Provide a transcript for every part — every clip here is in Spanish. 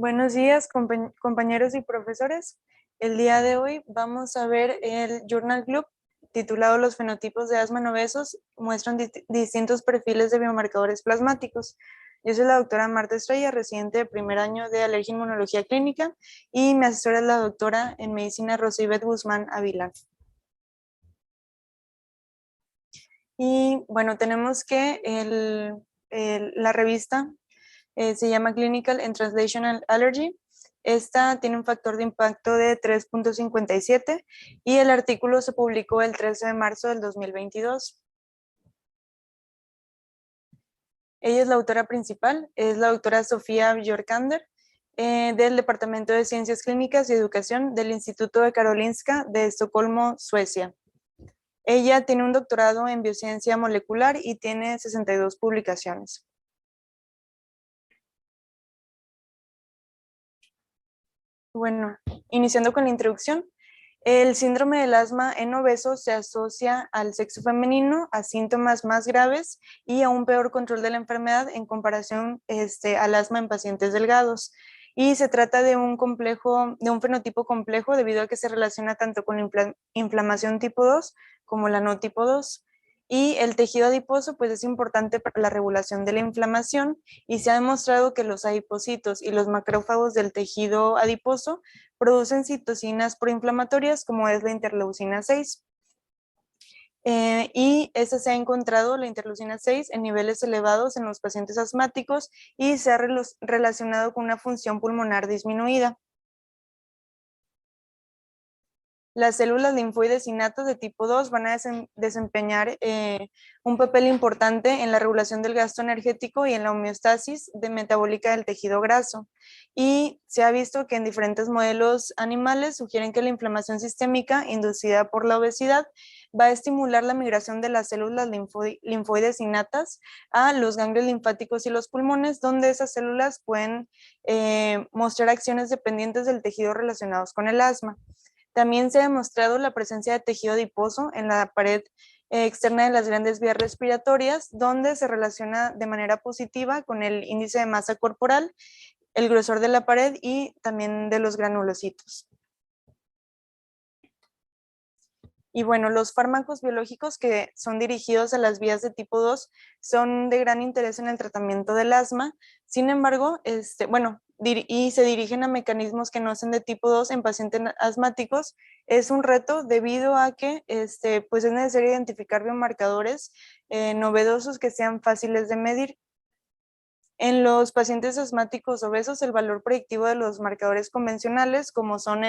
Buenos días, compañeros y profesores. El día de hoy vamos a ver el Journal Club titulado Los fenotipos de asma en obesos muestran distintos perfiles de biomarcadores plasmáticos. Yo soy la doctora Marta Estrella, residente de primer año de Alergia e Inmunología Clínica, y mi asesora es la doctora en Medicina Rosibeth Guzmán Ávila. Y bueno, tenemos que la revista se llama Clinical and Translational Allergy. Esta tiene un factor de impacto de 3.57 y el artículo se publicó el 13 de marzo del 2022. Ella es la autora principal, es la doctora Sofía Björkander, del Departamento de Ciencias Clínicas y Educación del Instituto de Karolinska de Estocolmo, Suecia. Ella tiene un doctorado en biociencia molecular y tiene 62 publicaciones. Bueno, iniciando con la introducción, el síndrome del asma en obesos se asocia al sexo femenino, a síntomas más graves y a un peor control de la enfermedad en comparación al asma en pacientes delgados. Y se trata de un fenotipo complejo debido a que se relaciona tanto con la inflamación tipo 2 como la no tipo 2. Y el tejido adiposo pues es importante para la regulación de la inflamación y se ha demostrado que los adipocitos y los macrófagos del tejido adiposo producen citocinas proinflamatorias como es la interleucina 6. Y esta se ha encontrado, la interleucina 6, en niveles elevados en los pacientes asmáticos y se ha relacionado con una función pulmonar disminuida. Las células linfoides innatas de tipo 2 van a desempeñar un papel importante en la regulación del gasto energético y en la homeostasis metabólica del tejido graso. Y se ha visto que en diferentes modelos animales sugieren que la inflamación sistémica inducida por la obesidad va a estimular la migración de las células linfoides innatas a los ganglios linfáticos y los pulmones, donde esas células pueden mostrar acciones dependientes del tejido relacionados con el asma. También se ha demostrado la presencia de tejido adiposo en la pared externa de las grandes vías respiratorias, donde se relaciona de manera positiva con el índice de masa corporal, el grosor de la pared y también de los granulocitos. Y bueno, los fármacos biológicos que son dirigidos a las vías de tipo 2 son de gran interés en el tratamiento del asma. Sin embargo, y se dirigen a mecanismos que no son de tipo 2 en pacientes asmáticos. Es un reto debido a que pues es necesario identificar biomarcadores novedosos que sean fáciles de medir. En los pacientes asmáticos obesos, el valor predictivo de los marcadores convencionales, como son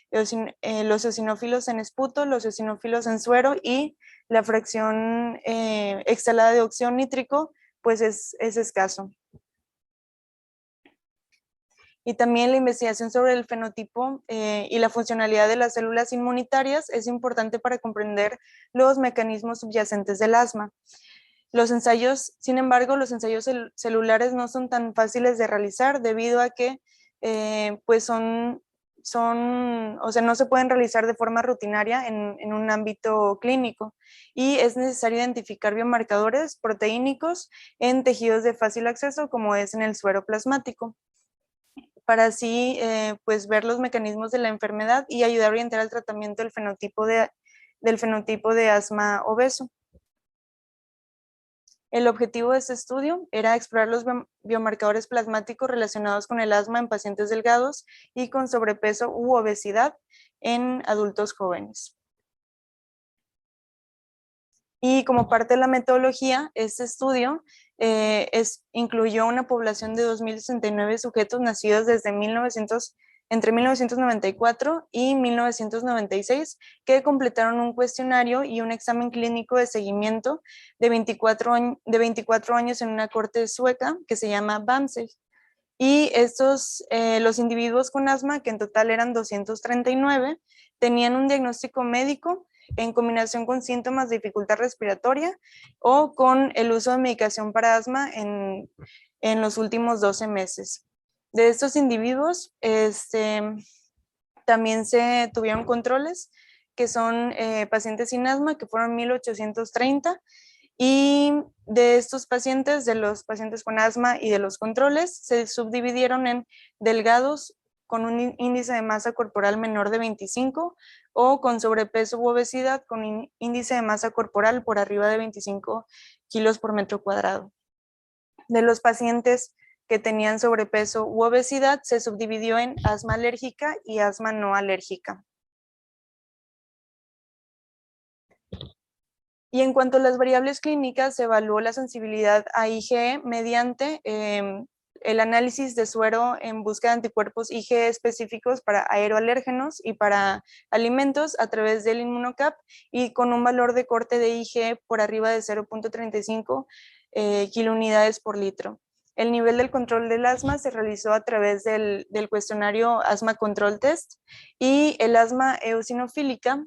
los eosinófilos en esputo, los eosinófilos en suero y la fracción exhalada de óxido nítrico, pues es escaso. Y también la investigación sobre el fenotipo y la funcionalidad de las células inmunitarias es importante para comprender los mecanismos subyacentes del asma. Los ensayos, sin embargo, los ensayos celulares no son tan fáciles de realizar debido a que pues no se pueden realizar de forma rutinaria en un ámbito clínico y es necesario identificar biomarcadores proteínicos en tejidos de fácil acceso como es en el suero plasmático para así pues ver los mecanismos de la enfermedad y ayudar a orientar el tratamiento del fenotipo de asma obeso. El objetivo de este estudio era explorar los biomarcadores plasmáticos relacionados con el asma en pacientes delgados y con sobrepeso u obesidad en adultos jóvenes. Y como parte de la metodología, este estudio incluyó una población de 2.069 sujetos nacidos entre 1994 y 1996 que completaron un cuestionario y un examen clínico de seguimiento de 24 años en una corte sueca que se llama BAMSE. Y los individuos con asma, que en total eran 239, tenían un diagnóstico médico en combinación con síntomas de dificultad respiratoria o con el uso de medicación para asma en los últimos 12 meses. De estos individuos, también se tuvieron controles, que son pacientes sin asma, que fueron 1.830, Y de estos pacientes, de los pacientes con asma y de los controles, se subdividieron en delgados con un índice de masa corporal menor de 25 o con sobrepeso u obesidad con índice de masa corporal por arriba de 25 kilos por metro cuadrado. De los pacientes que tenían sobrepeso u obesidad, se subdividió en asma alérgica y asma no alérgica. Y en cuanto a las variables clínicas, se evaluó la sensibilidad a IgE mediante el análisis de suero en busca de anticuerpos IgE específicos para aeroalérgenos y para alimentos a través del Immunocap y con un valor de corte de IgE por arriba de 0.35 kilounidades por litro. El nivel del control del asma se realizó a través del cuestionario Asthma Control Test y el asma eosinofílica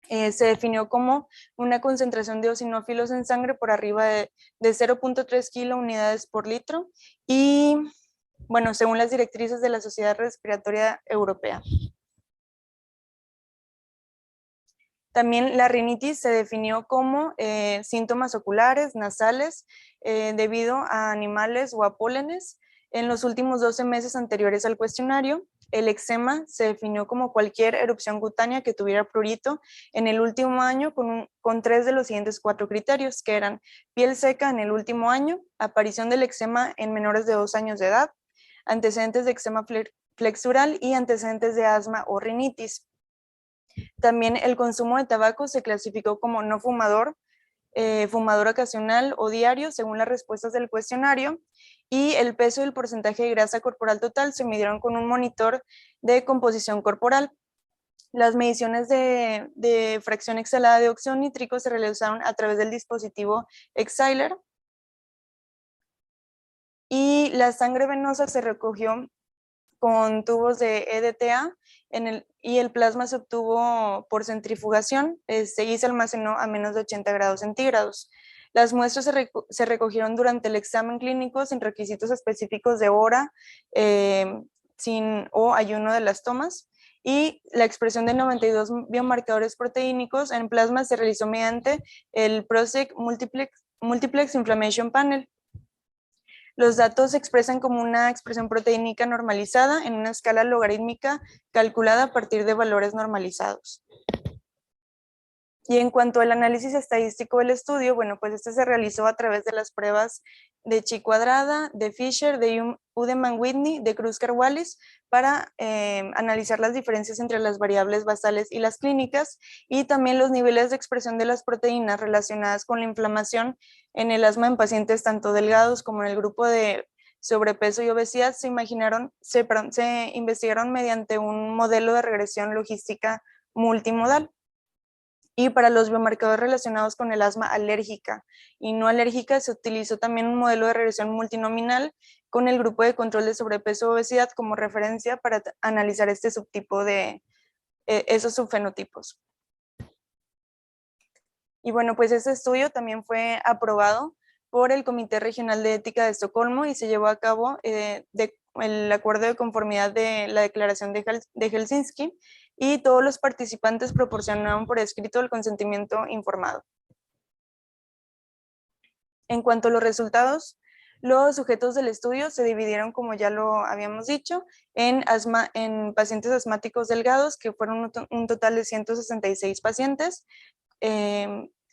se definió como una concentración de eosinófilos en sangre por arriba de 0.3 kilounidades por litro y, bueno, según las directrices de la Sociedad Respiratoria Europea. También la rinitis se definió como síntomas oculares, nasales, debido a animales o a pólenes en los últimos 12 meses anteriores al cuestionario. El eczema se definió como cualquier erupción cutánea que tuviera prurito en el último año con 3 de los siguientes 4 criterios, que eran piel seca en el último año, aparición del eczema en menores de 2 años de edad, antecedentes de eczema flexural y antecedentes de asma o rinitis. También el consumo de tabaco se clasificó como no fumador, fumador ocasional o diario, según las respuestas del cuestionario, y el peso y el porcentaje de grasa corporal total se midieron con un monitor de composición corporal. Las mediciones de fracción exhalada de óxido nítrico se realizaron a través del dispositivo Exhaler, y la sangre venosa se recogió con tubos de EDTA y el plasma se obtuvo por centrifugación y se almacenó a menos de 80 grados centígrados. Las muestras se recogieron durante el examen clínico sin requisitos específicos de hora o ayuno de las tomas, y la expresión de 92 biomarcadores proteínicos en plasma se realizó mediante el PROSEQ Multiplex Inflammation Panel. Los datos se expresan como una expresión proteínica normalizada en una escala logarítmica calculada a partir de valores normalizados. Y en cuanto al análisis estadístico del estudio, bueno, pues este se realizó a través de las pruebas de Chi cuadrada, de Fisher, de Udeman-Whitney, de Kruskar-Wallis, para analizar las diferencias entre las variables basales y las clínicas, y también los niveles de expresión de las proteínas relacionadas con la inflamación en el asma en pacientes tanto delgados como en el grupo de sobrepeso y obesidad. Se investigaron mediante un modelo de regresión logística multimodal. Y para los biomarcadores relacionados con el asma alérgica y no alérgica, se utilizó también un modelo de regresión multinominal con el grupo de control de sobrepeso o obesidad como referencia para analizar este subtipo de esos subfenotipos. Y bueno, pues este estudio también fue aprobado por el Comité Regional de Ética de Estocolmo y se llevó a cabo el acuerdo de conformidad de la Declaración de Helsinki, y todos los participantes proporcionaron por escrito el consentimiento informado. En cuanto a los resultados, los sujetos del estudio se dividieron, como ya lo habíamos dicho, en pacientes asmáticos delgados, que fueron un total de 166 pacientes,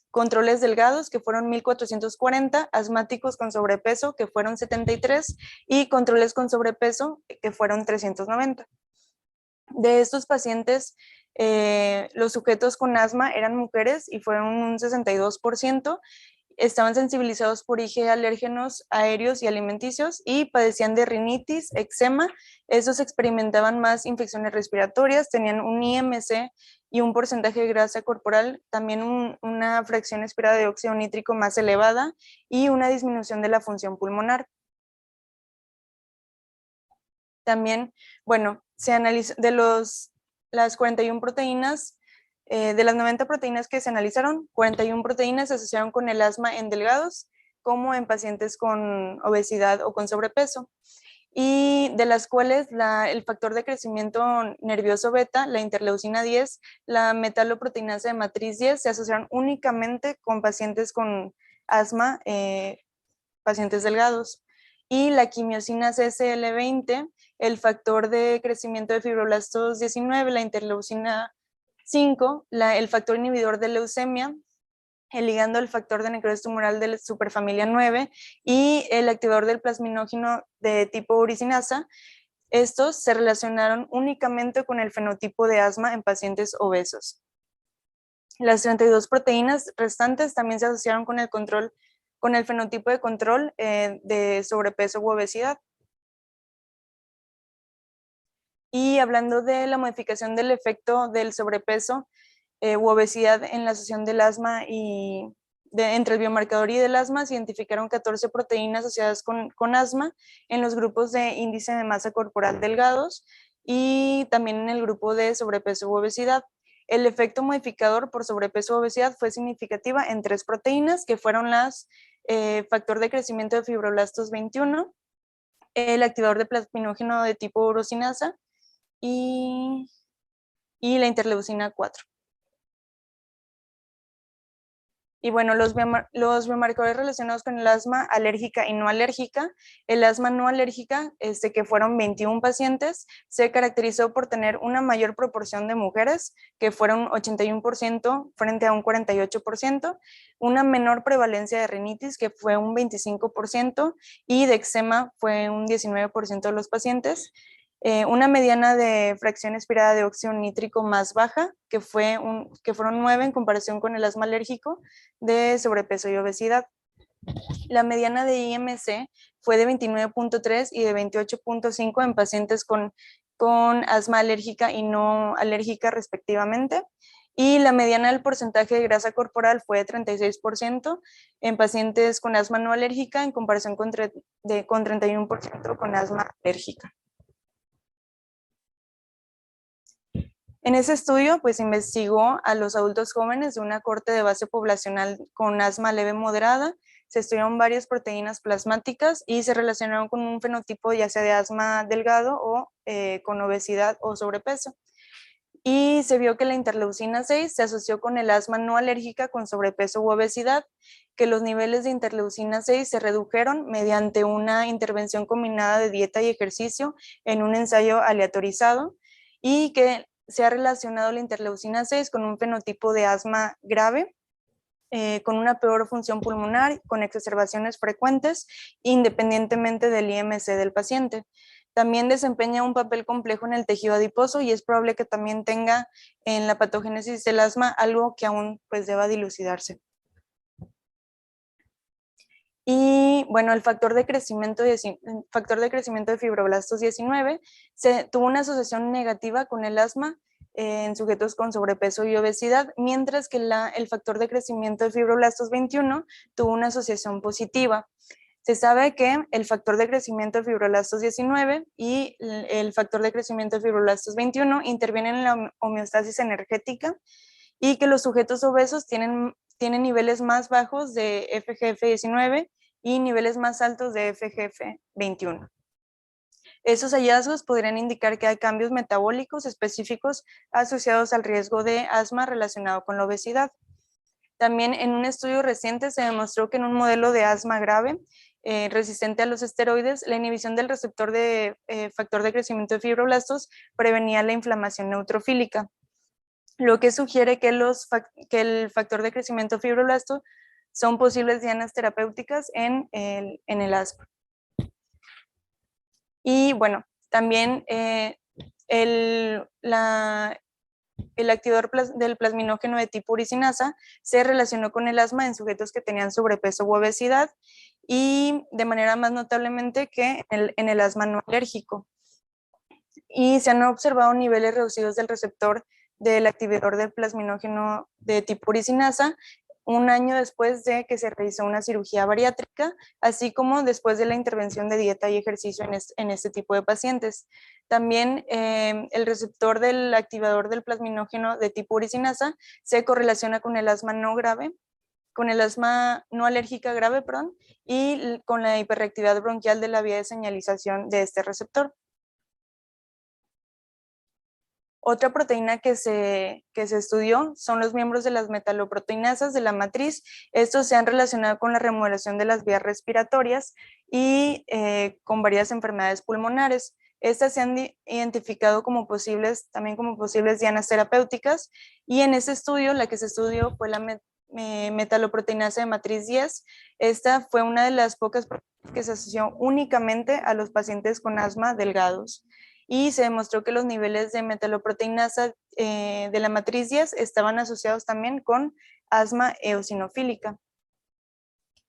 controles delgados, que fueron 1.440, asmáticos con sobrepeso, que fueron 73, y controles con sobrepeso, que fueron 390. De estos pacientes, los sujetos con asma eran mujeres y fueron un 62%, estaban sensibilizados por IgE alérgenos aéreos y alimenticios y padecían de rinitis, eczema. Esos experimentaban más infecciones respiratorias, tenían un IMC y un porcentaje de grasa corporal, también una fracción expirada de óxido nítrico más elevada y una disminución de la función pulmonar. También, bueno, se analizó las 41 proteínas, de las 90 proteínas que se analizaron, 41 proteínas se asociaron con el asma en delgados, como en pacientes con obesidad o con sobrepeso, y de las cuales el factor de crecimiento nervioso beta, la interleucina 10, la metaloproteinasa de matriz 10 se asociaron únicamente con pacientes con asma, pacientes delgados. Y la quimiosina CCL20, el factor de crecimiento de fibroblastos 19, la interleucina 5, el factor inhibidor de leucemia, el ligando al factor de necrosis tumoral de la superfamilia 9 y el activador del plasminógeno de tipo uricinasa. Estos se relacionaron únicamente con el fenotipo de asma en pacientes obesos. Las 32 proteínas restantes también se asociaron con el control, con el fenotipo de control de sobrepeso u obesidad. Y hablando de la modificación del efecto del sobrepeso u obesidad en la asociación del asma y entre el biomarcador y del asma, se identificaron 14 proteínas asociadas con asma en los grupos de índice de masa corporal delgados y también en el grupo de sobrepeso u obesidad. El efecto modificador por sobrepeso u obesidad fue significativa en 3 proteínas, que fueron las factor de crecimiento de fibroblastos 21, el activador de plasminógeno de tipo urosinasa y la interleucina 4. Y bueno, los biomarcadores relacionados con el asma alérgica y no alérgica. El asma no alérgica, que fueron 21 pacientes, se caracterizó por tener una mayor proporción de mujeres, que fueron 81% frente a un 48%, una menor prevalencia de rinitis, que fue un 25%, y de eczema fue un 19% de los pacientes. Una mediana de fracción expirada de óxido nítrico más baja, que fueron 9 en comparación con el asma alérgico, de sobrepeso y obesidad. La mediana de IMC fue de 29.3 y de 28.5 en pacientes con asma alérgica y no alérgica respectivamente. Y la mediana del porcentaje de grasa corporal fue de 36% en pacientes con asma no alérgica en comparación con 31% con asma alérgica. En ese estudio, pues investigó a los adultos jóvenes de una corte de base poblacional con asma leve moderada. Se estudiaron varias proteínas plasmáticas y se relacionaron con un fenotipo ya sea de asma delgado o con obesidad o sobrepeso. Y se vio que la interleucina 6 se asoció con el asma no alérgica con sobrepeso u obesidad, que los niveles de interleucina 6 se redujeron mediante una intervención combinada de dieta y ejercicio en un ensayo aleatorizado, y que se ha relacionado la interleucina 6 con un fenotipo de asma grave, con una peor función pulmonar, con exacerbaciones frecuentes, independientemente del IMC del paciente. También desempeña un papel complejo en el tejido adiposo y es probable que también tenga en la patogénesis del asma algo que aún pues deba dilucidarse. Y bueno, el factor de crecimiento de fibroblastos 19 tuvo una asociación negativa con el asma en sujetos con sobrepeso y obesidad, mientras que el factor de crecimiento de fibroblastos 21 tuvo una asociación positiva. Se sabe que el factor de crecimiento de fibroblastos 19 y el factor de crecimiento de fibroblastos 21 intervienen en la homeostasis energética, y que los sujetos obesos tienen niveles más bajos de FGF19 y niveles más altos de FGF21. Esos hallazgos podrían indicar que hay cambios metabólicos específicos asociados al riesgo de asma relacionado con la obesidad. También en un estudio reciente se demostró que en un modelo de asma grave resistente a los esteroides, la inhibición del receptor de factor de crecimiento de fibroblastos prevenía la inflamación neutrofílica, lo que sugiere que el factor de crecimiento fibroblasto son posibles dianas terapéuticas en el asma. Y bueno, también el activador del plasminógeno de tipo uricinasa se relacionó con el asma en sujetos que tenían sobrepeso u obesidad, y de manera más notablemente que en el asma no alérgico. Y se han observado niveles reducidos del receptor del activador del plasminógeno de tipo uricinasa un año después de que se realizó una cirugía bariátrica, así como después de la intervención de dieta y ejercicio en este tipo de pacientes. También el receptor del activador del plasminógeno de tipo uricinasa se correlaciona con el asma no grave, con el asma no alérgica grave, y con la hiperreactividad bronquial de la vía de señalización de este receptor. Otra proteína que se estudió son los miembros de las metaloproteinasas de la matriz. Estos se han relacionado con la remodelación de las vías respiratorias y con varias enfermedades pulmonares. Estas se han identificado como también como posibles dianas terapéuticas, y en ese estudio, la que se estudió fue la metaloproteinasa de matriz 10. Esta fue una de las pocas que se asoció únicamente a los pacientes con asma delgados, y se demostró que los niveles de metaloproteinasa de la matriz 10 estaban asociados también con asma eosinofílica.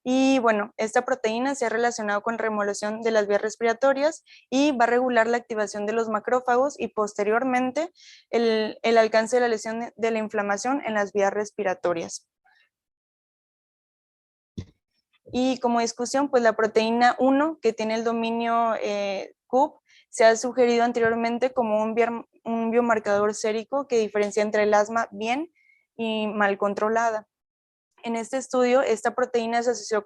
Y bueno, esta proteína se ha relacionado con remodelación de las vías respiratorias y va a regular la activación de los macrófagos y posteriormente el alcance de la lesión de la inflamación en las vías respiratorias. Y como discusión, pues la proteína 1, que tiene el dominio CUP, se ha sugerido anteriormente como un biomarcador sérico que diferencia entre el asma bien y mal controlada. En este estudio, esta proteína se asoció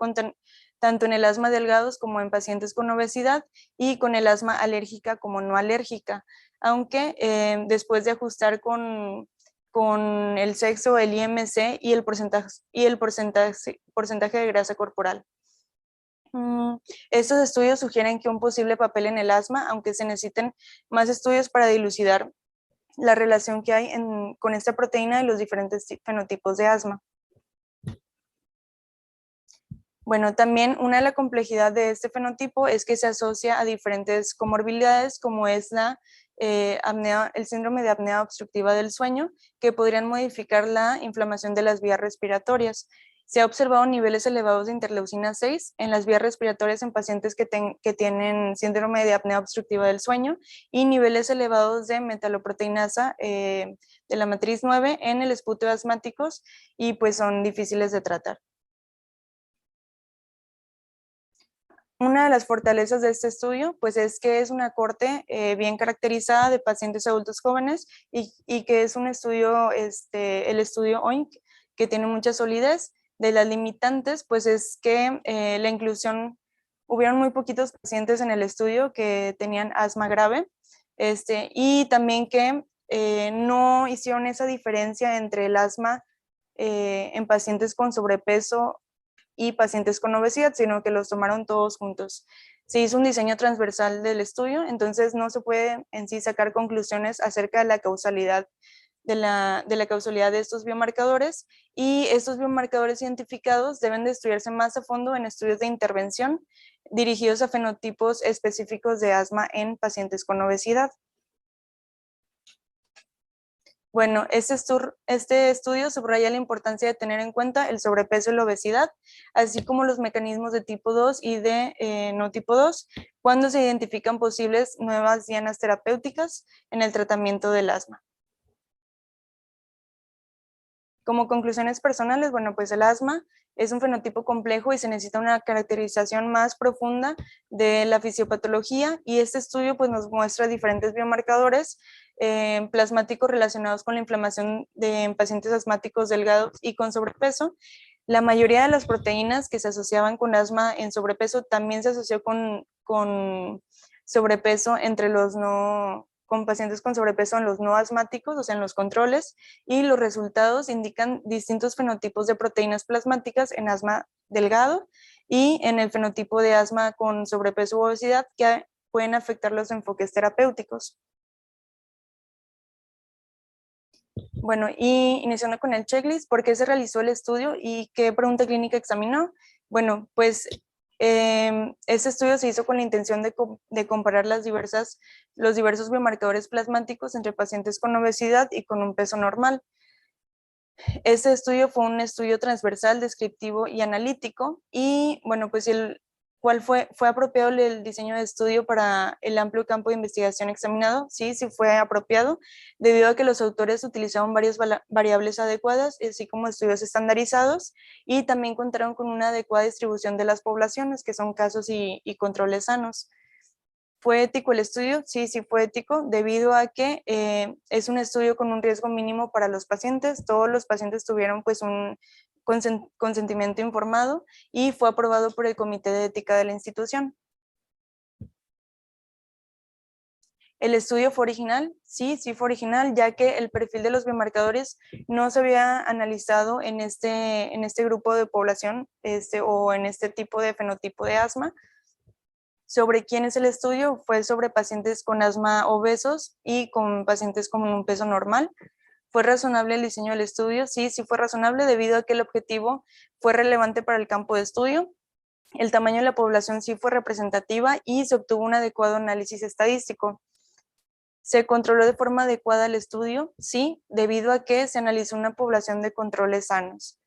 tanto en el asma delgados como en pacientes con obesidad y con el asma alérgica como no alérgica, aunque después de ajustar con el sexo, el IMC y el porcentaje de grasa corporal. Estos estudios sugieren que un posible papel en el asma, aunque se necesiten más estudios para dilucidar la relación que hay con esta proteína y los diferentes fenotipos de asma. Bueno, también una de la complejidad de este fenotipo es que se asocia a diferentes comorbilidades, como es el síndrome de apnea obstructiva del sueño, que podrían modificar la inflamación de las vías respiratorias. Se ha observado niveles elevados de interleucina 6 en las vías respiratorias en pacientes que tienen síndrome de apnea obstructiva del sueño, y niveles elevados de metaloproteinasa de la matriz 9 en el esputeo asmáticos, y pues son difíciles de tratar. Una de las fortalezas de este estudio, pues es que es una corte bien caracterizada de pacientes adultos jóvenes, y que es un estudio, el estudio OINC, que tiene mucha solidez. De las limitantes, pues es que la inclusión, hubieron muy poquitos pacientes en el estudio que tenían asma grave, y también que no hicieron esa diferencia entre el asma en pacientes con sobrepeso y pacientes con obesidad, sino que los tomaron todos juntos. Se hizo un diseño transversal del estudio, entonces no se puede en sí sacar conclusiones acerca de la causalidad de estos biomarcadores, y estos biomarcadores identificados deben de estudiarse más a fondo en estudios de intervención dirigidos a fenotipos específicos de asma en pacientes con obesidad. Bueno, este estudio subraya la importancia de tener en cuenta el sobrepeso y la obesidad, así como los mecanismos de tipo 2 y de no tipo 2, cuando se identifican posibles nuevas dianas terapéuticas en el tratamiento del asma. Como conclusiones personales, bueno, pues el asma es un fenotipo complejo y se necesita una caracterización más profunda de la fisiopatología, y este estudio pues nos muestra diferentes biomarcadores plasmáticos relacionados con la inflamación en pacientes asmáticos delgados y con sobrepeso. La mayoría de las proteínas que se asociaban con asma en sobrepeso también se asoció con sobrepeso con pacientes con sobrepeso en los no asmáticos, o sea, en los controles, y los resultados indican distintos fenotipos de proteínas plasmáticas en asma delgado y en el fenotipo de asma con sobrepeso u obesidad, que pueden afectar los enfoques terapéuticos. Bueno, y iniciando con el checklist, ¿por qué se realizó el estudio y qué pregunta clínica examinó? Bueno, pues este estudio se hizo con la intención de comparar los diversos biomarcadores plasmáticos entre pacientes con obesidad y con un peso normal. Este estudio fue un estudio transversal, descriptivo y analítico, y bueno, pues ¿cuál fue apropiado el diseño de estudio para el amplio campo de investigación examinado? Sí, sí fue apropiado, debido a que los autores utilizaron varias variables adecuadas, así como estudios estandarizados, y también contaron con una adecuada distribución de las poblaciones, que son casos y controles sanos. ¿Fue ético el estudio? Sí, sí fue ético, debido a que es un estudio con un riesgo mínimo para los pacientes. Todos los pacientes tuvieron pues un consentimiento informado, y fue aprobado por el Comité de Ética de la institución. ¿El estudio fue original? Sí, sí fue original, ya que el perfil de los biomarcadores no se había analizado en este grupo de población o en este tipo de fenotipo de asma. ¿Sobre quién es el estudio? Fue sobre pacientes con asma obesos y con pacientes con un peso normal. ¿Fue razonable el diseño del estudio? Sí, sí fue razonable debido a que el objetivo fue relevante para el campo de estudio. El tamaño de la población sí fue representativa y se obtuvo un adecuado análisis estadístico. ¿Se controló de forma adecuada el estudio? Sí, debido a que se analizó una población de controles sanos.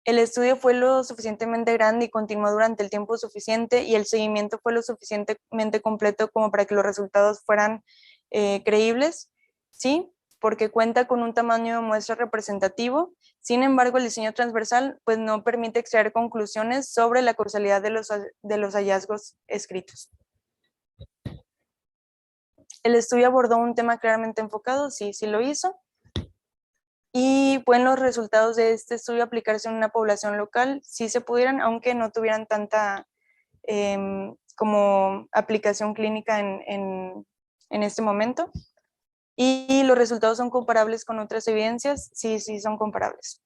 El estudio fue lo suficientemente grande y continuó durante el tiempo suficiente y el seguimiento fue lo suficientemente completo como para que los resultados fueran creíbles, ¿sí? Porque cuenta con un tamaño de muestra representativo. Sin embargo, el diseño transversal pues, no permite extraer conclusiones sobre la causalidad de los hallazgos escritos. ¿El estudio abordó un tema claramente enfocado? Sí, sí lo hizo. ¿Y pueden los resultados de este estudio aplicarse en una población local? Sí se pudieran, aunque no tuvieran tanta como aplicación clínica en este momento. ¿Y los resultados son comparables con otras evidencias? Sí, sí son comparables.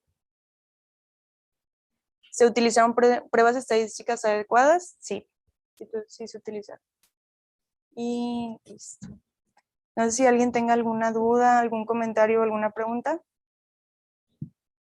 ¿Se utilizaron pruebas estadísticas adecuadas? Sí, sí se utilizaron. Y listo. No sé si alguien tenga alguna duda, algún comentario o alguna pregunta.